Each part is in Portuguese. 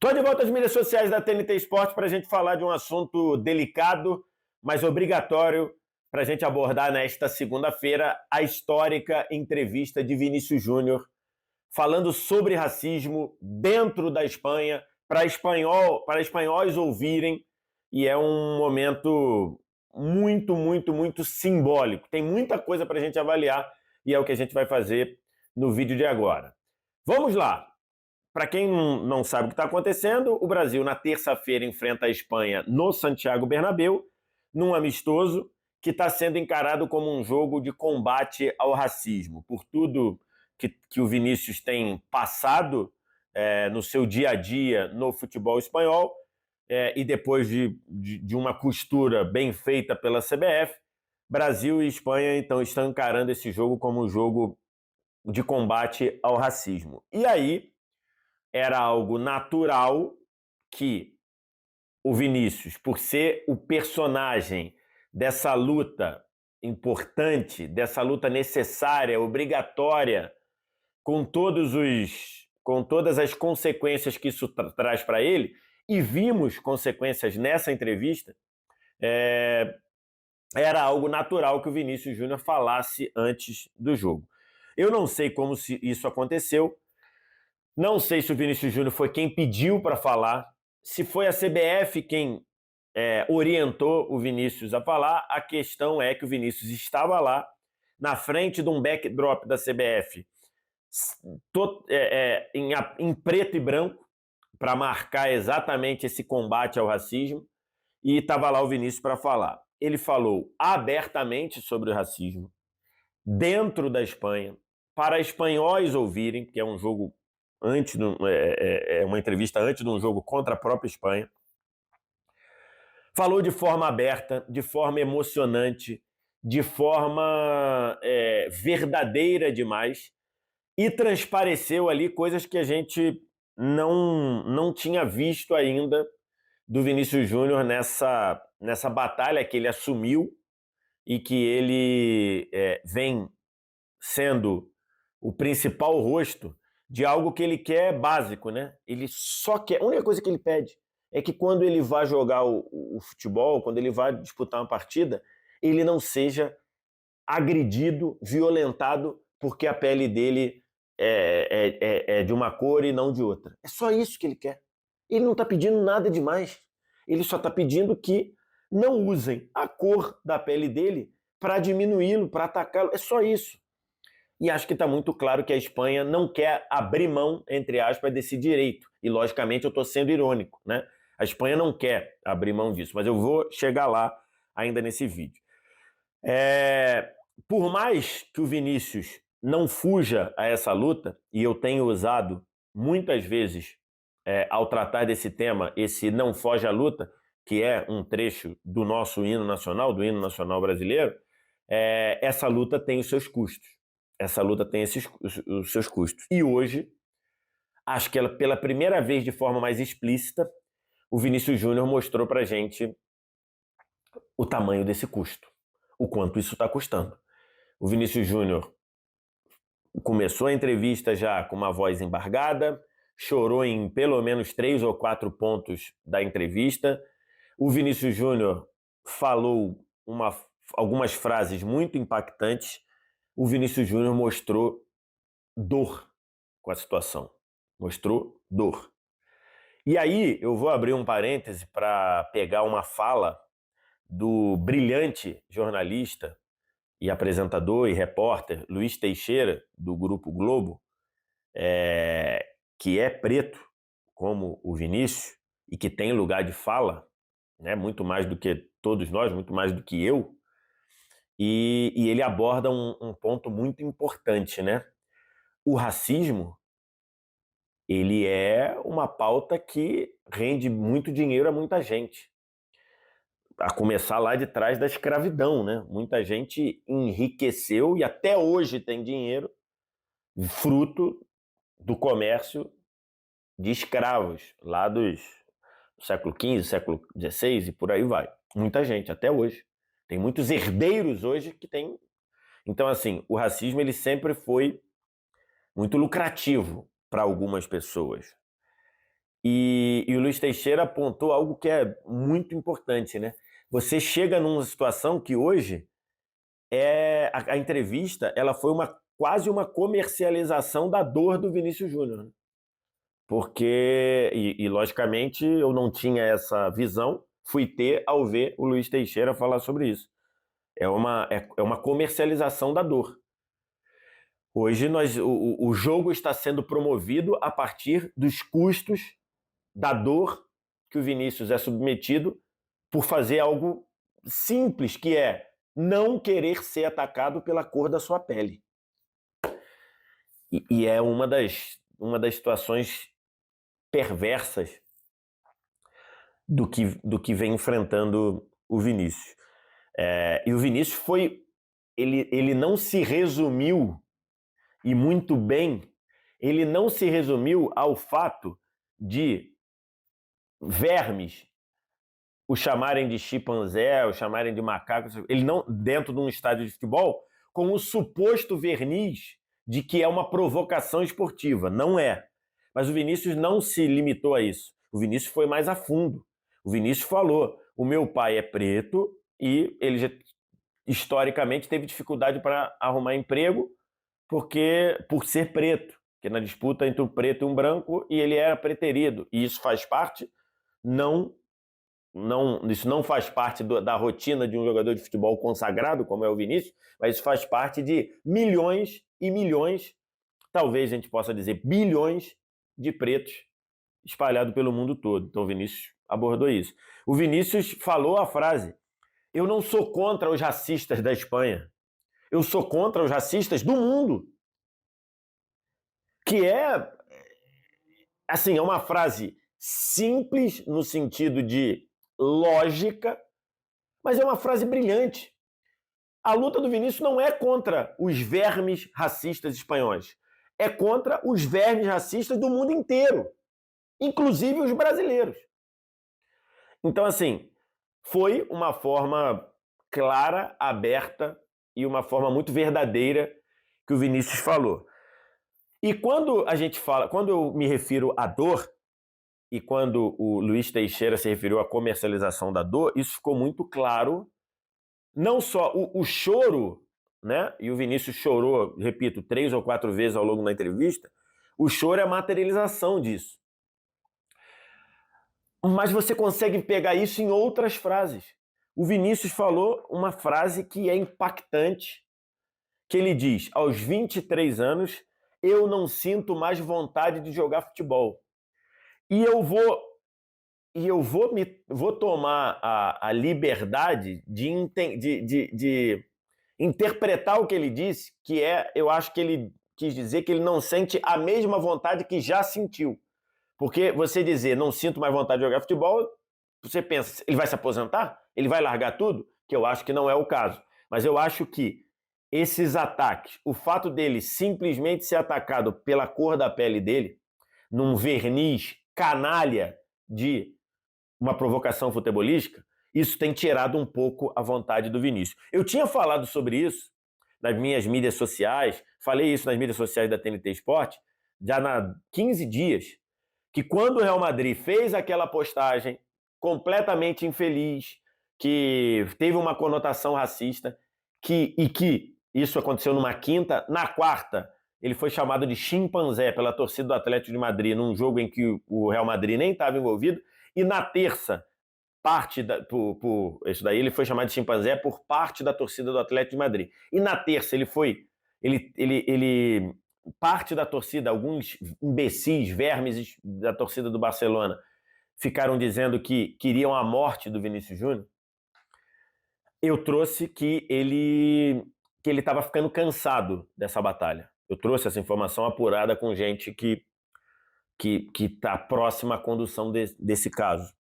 Estou de volta às mídias sociais da TNT Esporte para a gente falar de um assunto delicado, mas obrigatório para a gente abordar nesta segunda-feira a histórica entrevista de Vinícius Júnior falando sobre racismo dentro da Espanha, para espanhóis ouvirem, e é um momento muito simbólico. Tem muita coisa para a gente avaliar e é o que a gente vai fazer no vídeo de agora. Vamos lá! Para quem não sabe o que está acontecendo, o Brasil na terça-feira enfrenta a Espanha no Santiago Bernabéu, num amistoso que está sendo encarado como um jogo de combate ao racismo. Por tudo que o Vinícius tem passado no seu dia a dia no futebol espanhol, e depois de uma costura bem feita pela CBF, Brasil e Espanha então estão encarando esse jogo como um jogo de combate ao racismo. E aí era algo natural que o Vinícius, por ser o personagem dessa luta importante, dessa luta necessária, obrigatória, com todas as consequências que isso traz para ele, e vimos consequências nessa entrevista, era algo natural que o Vinícius Júnior falasse antes do jogo. Eu não sei como isso aconteceu, não sei se o Vinícius Júnior foi quem pediu para falar, se foi a CBF quem orientou o Vinícius a falar. A questão é que o Vinícius estava lá, na frente de um backdrop da CBF, em preto e branco, para marcar exatamente esse combate ao racismo, e estava lá o Vinícius para falar. Ele falou abertamente sobre o racismo, dentro da Espanha, para espanhóis ouvirem, que é um jogo uma entrevista antes de um jogo contra a própria Espanha. Falou de forma aberta, de forma emocionante, de forma verdadeira demais, e transpareceu ali coisas que a gente não tinha visto ainda do Vinícius Júnior nessa batalha que ele assumiu e que ele vem sendo o principal rosto de algo que ele quer básico, né? Ele só quer... A única coisa que ele pede é que quando ele vai jogar o futebol, quando ele vai disputar uma partida, ele não seja agredido, violentado, porque a pele dele é de uma cor e não de outra. É só isso que ele quer. Ele não está pedindo nada demais. Ele só está pedindo que não usem a cor da pele dele para diminuí-lo, para atacá-lo. É só isso. E acho que está muito claro que a Espanha não quer abrir mão, entre aspas, desse direito. E, logicamente, eu estou sendo irônico, né? A Espanha não quer abrir mão disso, mas eu vou chegar lá ainda nesse vídeo. Por mais que o Vinícius não fuja a essa luta, e eu tenho usado muitas vezes, ao tratar desse tema, esse não foge à luta, que é um trecho do nosso hino nacional, do hino nacional brasileiro, essa luta tem os seus custos. Essa luta tem os seus custos. E hoje, acho que ela, pela primeira vez de forma mais explícita, o Vinícius Júnior mostrou pra gente o tamanho desse custo, o quanto isso está custando. O Vinícius Júnior começou a entrevista já com uma voz embargada, chorou em pelo menos 3 ou 4 pontos da entrevista. O Vinícius Júnior falou algumas frases muito impactantes. O Vinícius Júnior mostrou dor com a situação. Mostrou dor. E aí eu vou abrir um parêntese para pegar uma fala do brilhante jornalista e apresentador e repórter Luiz Teixeira, do Grupo Globo, que é preto, como o Vinícius, e que tem lugar de fala, né, muito mais do que todos nós, muito mais do que eu. E ele aborda um ponto muito importante, né? O racismo, ele é uma pauta que rende muito dinheiro a muita gente. A começar lá de trás da escravidão, né? Muita gente enriqueceu e até hoje tem dinheiro fruto do comércio de escravos, lá do século XV, século XVI e por aí vai. Muita gente, até hoje. Tem muitos herdeiros hoje que têm... Então, assim, o racismo ele sempre foi muito lucrativo para algumas pessoas. E o Luiz Teixeira apontou algo que é muito importante, né? Você chega numa situação que hoje a entrevista ela foi quase uma comercialização da dor do Vinícius Júnior, né? Porque, logicamente, eu não tinha essa visão, fui ter ao ver o Luiz Teixeira falar sobre isso. É uma comercialização da dor. Hoje o jogo está sendo promovido a partir dos custos da dor que o Vinícius é submetido por fazer algo simples, que é não querer ser atacado pela cor da sua pele. E é uma das situações perversas do que vem enfrentando o Vinícius. E o Vinícius ele não se resumiu, e muito bem, ele não se resumiu ao fato de vermes o chamarem de chimpanzé, o chamarem de macaco, ele não, dentro de um estádio de futebol, com o suposto verniz de que é uma provocação esportiva. Não é. Mas o Vinícius não se limitou a isso. O Vinícius foi mais a fundo. O Vinícius falou: o meu pai é preto e ele já, historicamente teve dificuldade para arrumar emprego por ser preto, porque na disputa entre um preto e um branco, e ele era preterido. E isso faz parte, isso não faz parte da rotina de um jogador de futebol consagrado, como é o Vinícius, mas isso faz parte de milhões e milhões, talvez a gente possa dizer bilhões de pretos espalhados pelo mundo todo. Então o Vinícius abordou isso. O Vinícius falou a frase: eu não sou contra os racistas da Espanha, eu sou contra os racistas do mundo. Que é, assim, é uma frase simples no sentido de lógica, mas é uma frase brilhante. A luta do Vinícius não é contra os vermes racistas espanhóis, é contra os vermes racistas do mundo inteiro, inclusive os brasileiros. Então, assim, foi uma forma clara, aberta e uma forma muito verdadeira que o Vinícius falou. E quando eu me refiro à dor, e quando o Luiz Teixeira se referiu à comercialização da dor, isso ficou muito claro. Não só o choro, né? E o Vinícius chorou, repito, 3 ou 4 vezes ao longo da entrevista. O choro é a materialização disso. Mas você consegue pegar isso em outras frases. O Vinícius falou uma frase que é impactante, que ele diz: aos 23 anos, eu não sinto mais vontade de jogar futebol. E eu vou tomar a liberdade de interpretar o que ele disse, que eu acho que ele quis dizer que ele não sente a mesma vontade que já sentiu. Porque você dizer não sinto mais vontade de jogar futebol, você pensa, ele vai se aposentar? Ele vai largar tudo? Que eu acho que não é o caso. Mas eu acho que esses ataques, o fato dele simplesmente ser atacado pela cor da pele dele, num verniz canalha de uma provocação futebolística, isso tem tirado um pouco a vontade do Vinícius. Eu tinha falado sobre isso nas minhas mídias sociais, falei isso nas mídias sociais da TNT Esporte, já há 15 dias, que quando o Real Madrid fez aquela postagem completamente infeliz, que teve uma conotação racista, que isso aconteceu numa quinta, na quarta ele foi chamado de chimpanzé pela torcida do Atlético de Madrid num jogo em que o Real Madrid nem estava envolvido, e na terça, isso daí ele foi chamado de chimpanzé por parte da torcida do Atlético de Madrid. E na terça parte da torcida, alguns imbecis, vermes da torcida do Barcelona, ficaram dizendo que queriam a morte do Vinícius Júnior. Eu trouxe que ele estava ficando cansado dessa batalha. Eu trouxe essa informação apurada com gente que está próxima à condução desse caso.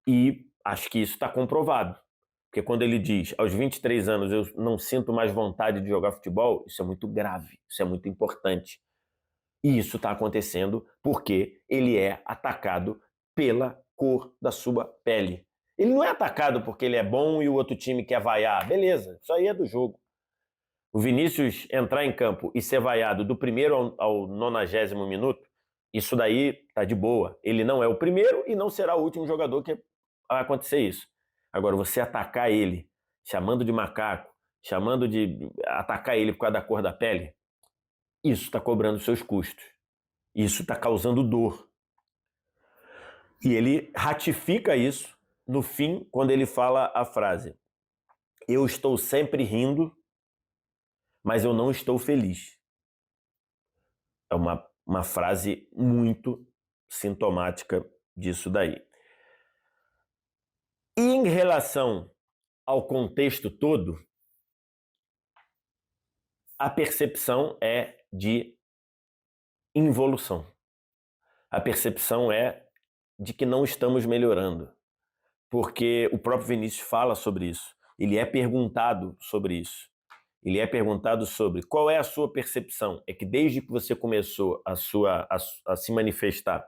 E acho que isso está comprovado. Porque quando ele diz, aos 23 anos, eu não sinto mais vontade de jogar futebol, isso é muito grave, isso é muito importante. E isso está acontecendo porque ele é atacado pela cor da sua pele. Ele não é atacado porque ele é bom e o outro time quer vaiar. Beleza, isso aí é do jogo. O Vinícius entrar em campo e ser vaiado do primeiro ao 90º minuto, isso daí tá de boa. Ele não é o primeiro e não será o último jogador que vai acontecer isso. Agora, você atacar ele, chamando de macaco, chamando de atacar ele por causa da cor da pele, isso está cobrando seus custos. Isso está causando dor. E ele ratifica isso no fim, quando ele fala a frase: eu estou sempre rindo, mas eu não estou feliz. É uma frase muito sintomática disso daí. E em relação ao contexto todo, a percepção é de involução. A percepção é de que não estamos melhorando, porque o próprio Vinícius fala sobre isso. Ele é perguntado sobre isso. Ele é perguntado sobre qual é a sua percepção. É que desde que você começou a se manifestar,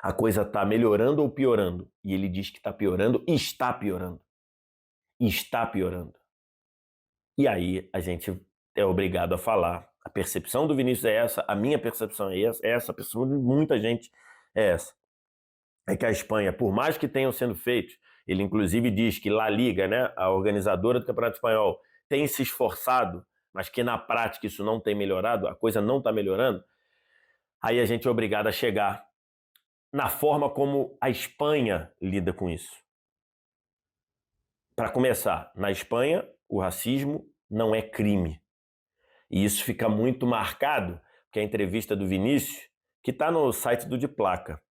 a coisa está melhorando ou piorando? E ele diz que está piorando e está piorando. E está piorando. E aí a gente é obrigado a falar. A percepção do Vinícius é essa, a minha percepção é essa, a percepção de muita gente é essa. É que a Espanha, por mais que tenham sendo feitos, ele inclusive diz que La Liga, né, a organizadora do Campeonato Espanhol, tem se esforçado, mas que na prática isso não tem melhorado, a coisa não está melhorando, aí a gente é obrigado a chegar na forma como a Espanha lida com isso. Para começar, na Espanha, o racismo não é crime. E isso fica muito marcado, porque a entrevista do Vinícius, que está no site do De Placa,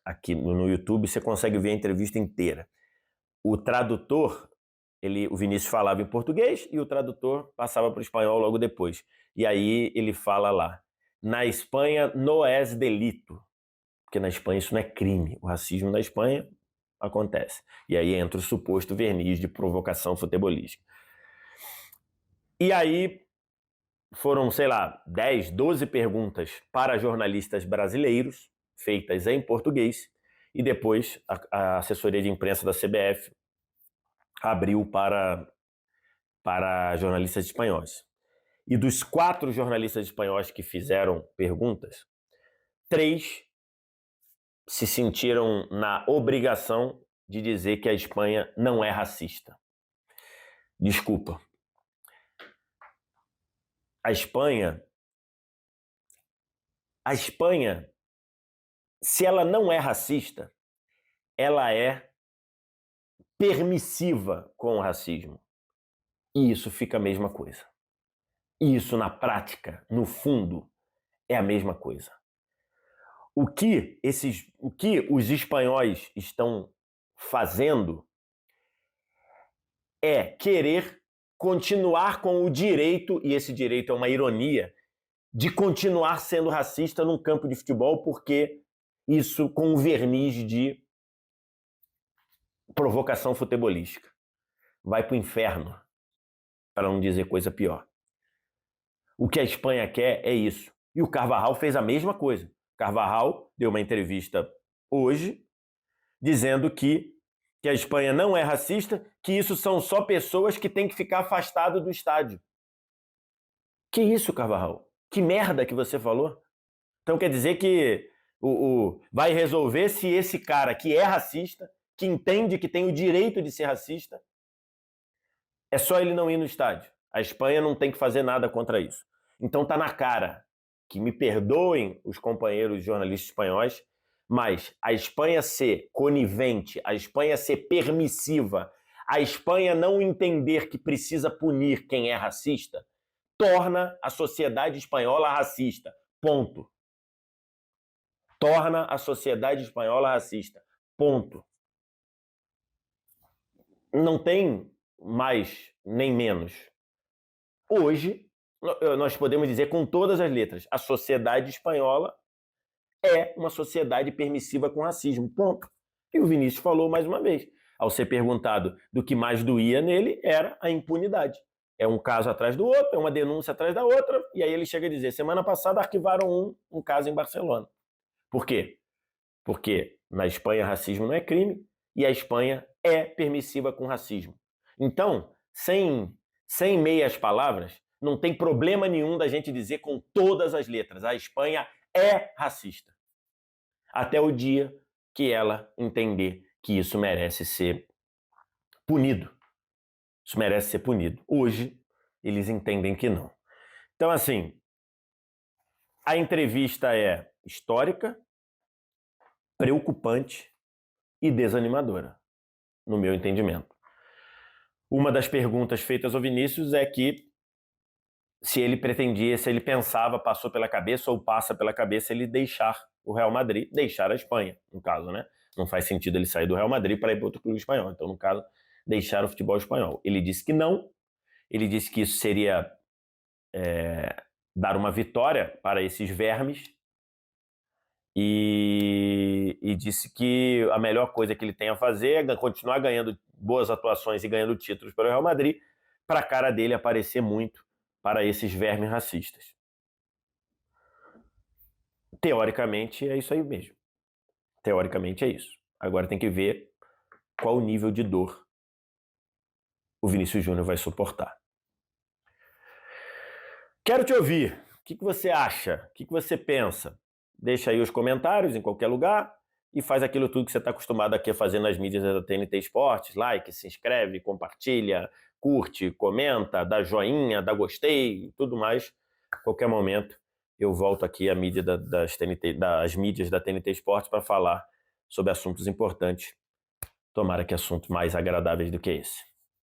aqui no YouTube você consegue ver a entrevista inteira. O tradutor, o Vinícius falava em português e o tradutor passava para o espanhol logo depois. E aí ele fala lá: na Espanha no es delito, porque na Espanha isso não é crime. O racismo na Espanha acontece. E aí entra o suposto verniz de provocação futebolística. E aí foram, sei lá, 10, 12 perguntas para jornalistas brasileiros, feitas em português, e depois a assessoria de imprensa da CBF abriu para jornalistas espanhóis. E dos 4 jornalistas espanhóis que fizeram perguntas, 3 se sentiram na obrigação de dizer que a Espanha não é racista. Desculpa. A Espanha, se ela não é racista, ela é permissiva com o racismo. E isso fica a mesma coisa. E isso, na prática, no fundo, é a mesma coisa. O que os espanhóis estão fazendo é querer continuar com o direito, e esse direito é uma ironia, de continuar sendo racista num campo de futebol, porque isso com o verniz de provocação futebolística. Vai pro inferno, para não dizer coisa pior. O que a Espanha quer é isso. E o Carvajal fez a mesma coisa. Carvajal deu uma entrevista hoje dizendo que a Espanha não é racista, que isso são só pessoas que têm que ficar afastadas do estádio. Que isso, Carvajal? Que merda que você falou? Então quer dizer que vai resolver se esse cara que é racista, que entende que tem o direito de ser racista, é só ele não ir no estádio. A Espanha não tem que fazer nada contra isso. Então tá na cara, que me perdoem os companheiros jornalistas espanhóis, mas a Espanha ser conivente, a Espanha ser permissiva, a Espanha não entender que precisa punir quem é racista, torna a sociedade espanhola racista. Ponto. Torna a sociedade espanhola racista. Ponto. Não tem mais nem menos. Hoje, nós podemos dizer com todas as letras, a sociedade espanhola é uma sociedade permissiva com racismo. Ponto. E o Vinícius falou mais uma vez. Ao ser perguntado do que mais doía nele, era a impunidade. É um caso atrás do outro, é uma denúncia atrás da outra, e aí ele chega a dizer, semana passada arquivaram um caso em Barcelona. Por quê? Porque na Espanha racismo não é crime e a Espanha é permissiva com racismo. Então, sem meias palavras, Não tem problema nenhum da gente dizer com todas as letras: a Espanha é racista. Até o dia que ela entender que isso merece ser punido. Isso merece ser punido. Hoje, eles entendem que não. Então, assim, a entrevista é histórica, preocupante e desanimadora, no meu entendimento. Uma das perguntas feitas ao Vinícius é que se ele pretendia, se ele pensava, passou pela cabeça ou passa pela cabeça ele deixar o Real Madrid, deixar a Espanha, no caso, né? Não faz sentido ele sair do Real Madrid para ir para outro clube espanhol. Então, no caso, deixar o futebol espanhol. Ele disse que não, ele disse que isso seria dar uma vitória para esses vermes e disse que a melhor coisa que ele tem a fazer é continuar ganhando boas atuações e ganhando títulos pelo Real Madrid, para a cara dele aparecer muito para esses vermes racistas. Teoricamente é isso aí mesmo. Teoricamente é isso. Agora tem que ver qual o nível de dor o Vinícius Júnior vai suportar. Quero te ouvir. O que você acha? O que você pensa? Deixa aí os comentários em qualquer lugar e faz aquilo tudo que você está acostumado aqui a fazer nas mídias da TNT Esportes. Like, se inscreve, compartilha, curte, comenta, dá joinha, dá gostei, tudo mais. A qualquer momento eu volto aqui à mídia das mídias da TNT Esportes para falar sobre assuntos importantes. Tomara que assuntos mais agradáveis do que esse.